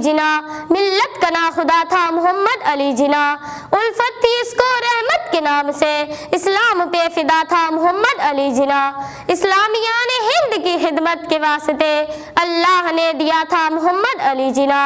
जिना, मिल्लत का ना खुदा था मोहम्मद अली जिना, उल्फत थी इसको रहमत के नाम से, इस्लाम पे फिदा था मोहम्मद अली जिना, इस्लामियान हिंद की खिदमत के वास्ते अल्लाह ने दिया था मोहम्मद अली जिना,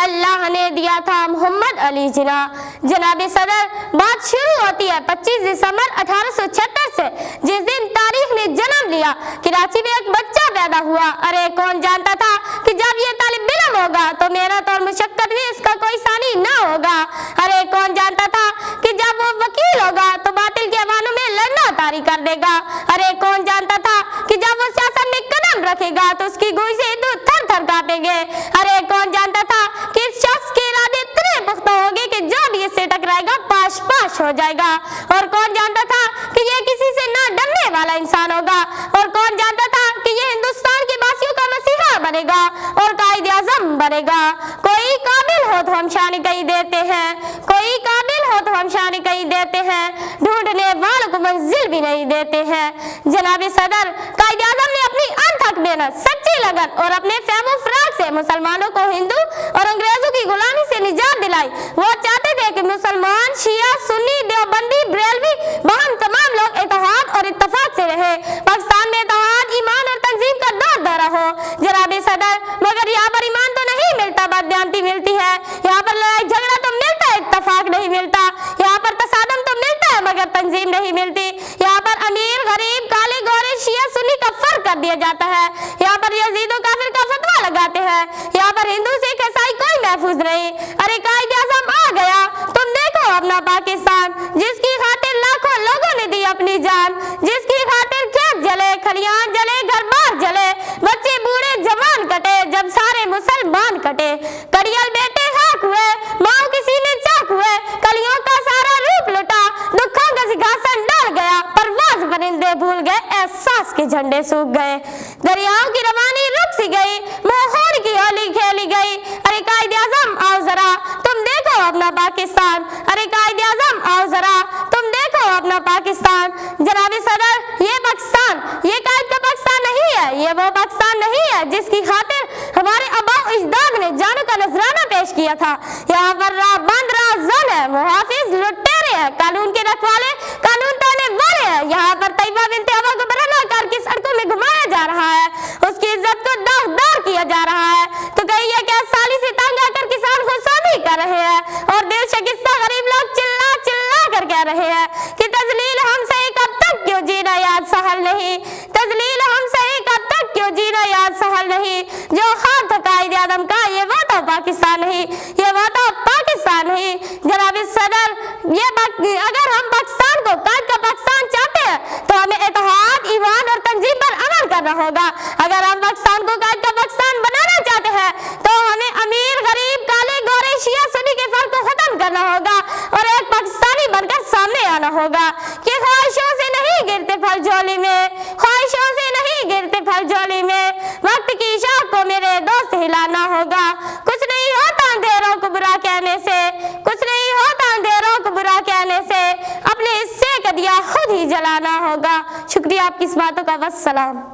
अल्लाह ने दिया था मोहम्मद अली जिना। जनाब सदर, बात शुरू होती है 25 दिसंबर 1876 से, जिस दिन तारीख ने जन्म लिया कराची में एक बच्चा पैदा हुआ। अरे कौन जानता था कि जब ये तालिब इल्म होगा तो मेहनत और मुशक्कत भी इसका कोई सानी ना होगा। अरे कौन जानता था कि जब वो वकील होगा तो बातिल के अवानों में लड़ना तारी कर देगा। अरे कौन जानता था कि जब वो सियासत में कदम रखेगा तो उसकी गोई से दूध थर थर कांपेंगे। अरे कौन जानता था कि इस शख्स के इरादे इतने पुख्ता होंगे कि जो भी इससे टकराएगा पाश पाश हो जाएगा। और कौन जानता था कि ये किसी से ना डरने वाला इंसान होगा। और कौन जानता था कि ये हिंदुस्तान के बासियों का मसीहा बनेगा और कायदे आज़म बनेगा। कोई काबिल हो तो हम शान कहीं देते हैं, कोई काबिल हो तो हम शान कहीं देते हैं, ढूंढने वालों को मंजिल भी नहीं देते हैं। जनाब सदर, कायदे आज़म ने अपनी अनथक मेहनत, सच्ची लगन और अपने फहमो फराग से मुसलमानों को हिंदू और अंग्रेजों की गुलामी से निजात दिलाई। वो चाहते थे कि मुसलमान, शिया, सुन्नी, देवबंदी, बरेलवी, बहम तमाम लोग इत्तेहाद और इत्तफाक से रहे। पाकिस्तान में इत्तेहाद, ईमान और तंजीम का दौर दौरा हो। जनाब सदर, मगर यहाँ पर ईमान तो नहीं मिलता, बददियानती मिलती है। यहाँ पर लड़ाई झगड़ा तो मिलता है, इत्तफाक नहीं मिलता। यहाँ पर तसादम तो मिलता है मगर तंजीम नहीं मिलती। यहाँ पर अमीर, गरीब, काले, गोरे, शिया, सुन्नी का फर्क कर दिया जाता है। यहाँ पर यजीद और काफिर का फतवा लगाते हैं। यहाँ पर हिंदू, सिख, ईसाई कोई महफूज नहीं। अरे कायदे आज़म आ गया, तुम देखो अपना पाकिस्तान, जिसकी खातिर लाखों लोगों ने दी अपनी जान, जिसकी खातिर खेत जले, खलियान जले, घर बार जले, बच्चे बूढ़े जवान कटे, जब सारे मुसलमान कटे, कड़ियल बेटे खाक हुए, माँ किसी ने चाक हुए, कलियों का सारा रूप लुटा, दुखों का सिंहासन डर गया, परवाज परिंदे भूल गए, एहसास के झंडे सूख गए, दरियाओं की रवानी रुक सी गई, मोहर की होली खेली गई। अरे कायदे आज़म आओ जरा, तुम देखो अपना पाकिस्तान। अरे कायदे आज़म आओ जरा, तुम देखो अपना पाकिस्तान। जनाब सदर, ये पाकिस्तान, ये कायद का पाकिस्तान नहीं है, ये वो पाकिस्तान नहीं है जिसकी खातिर हमारे आबा अजदाद ने जानों का नजराना पेश किया था। यहाँ पर राहबंद राज़न है, मुहाफिज लुटेरे हैं, कानून के रखवाले, कानून तोड़ने वाले हैं। यहाँ पर तैयबा बिन्ते अबा को बरहना करके सड़कों में घुमाया जा रहा है, उसकी इज्जत को दागदार किया जा रहा है। तो कहिए क्या साली से तंग आकर किसान खुदसाजी कर रहे हैं और दिल शिकस्ता गरीब लोग चिल्ला चिल्ला कर कह रहे हैं कि तजलील हमसे कब तक क्यों जीना याद सहल नहीं, तजलील हमसे कब तक क्यों जीना याद सहल नहीं। जो हाथ कायदे आज़म का ये वो तो पाकिस्तान नहीं, ये वो तो पाकिस्तान नहीं। जनाब सदर, ये अगर हम पाकिस्तान को कायद का पाकिस्तान चाहते हैं तो हमें इत्तेहाद, ईमान और तंजीम पर अमल करना होगा। अगर हम पाकिस्तान को कायद का पाकिस्तान बनाना चाहते हैं तो हमें अमीर, गरीब, काले, गोरे, शिया, सुन्नी के फर्क को खत्म करना होगा और एक पाकिस्तानी बनकर सामने आना होगा कि ख्वाहिशों से नहीं गिरते फल झोली में, ख्वाहिशों से नहीं गिरते फल झोली में, वक्त की शाख को मेरे दोस्त हिलाना होगा। कुछ नहीं होता अंधेरों को बुरा कहने से, कुछ नहीं होता अंधेरों को बुरा कहने से, अपने हिस्से का दिया खुद ही जलाना होगा। शुक्रिया आपकी इस बातों का, वस्सलाम।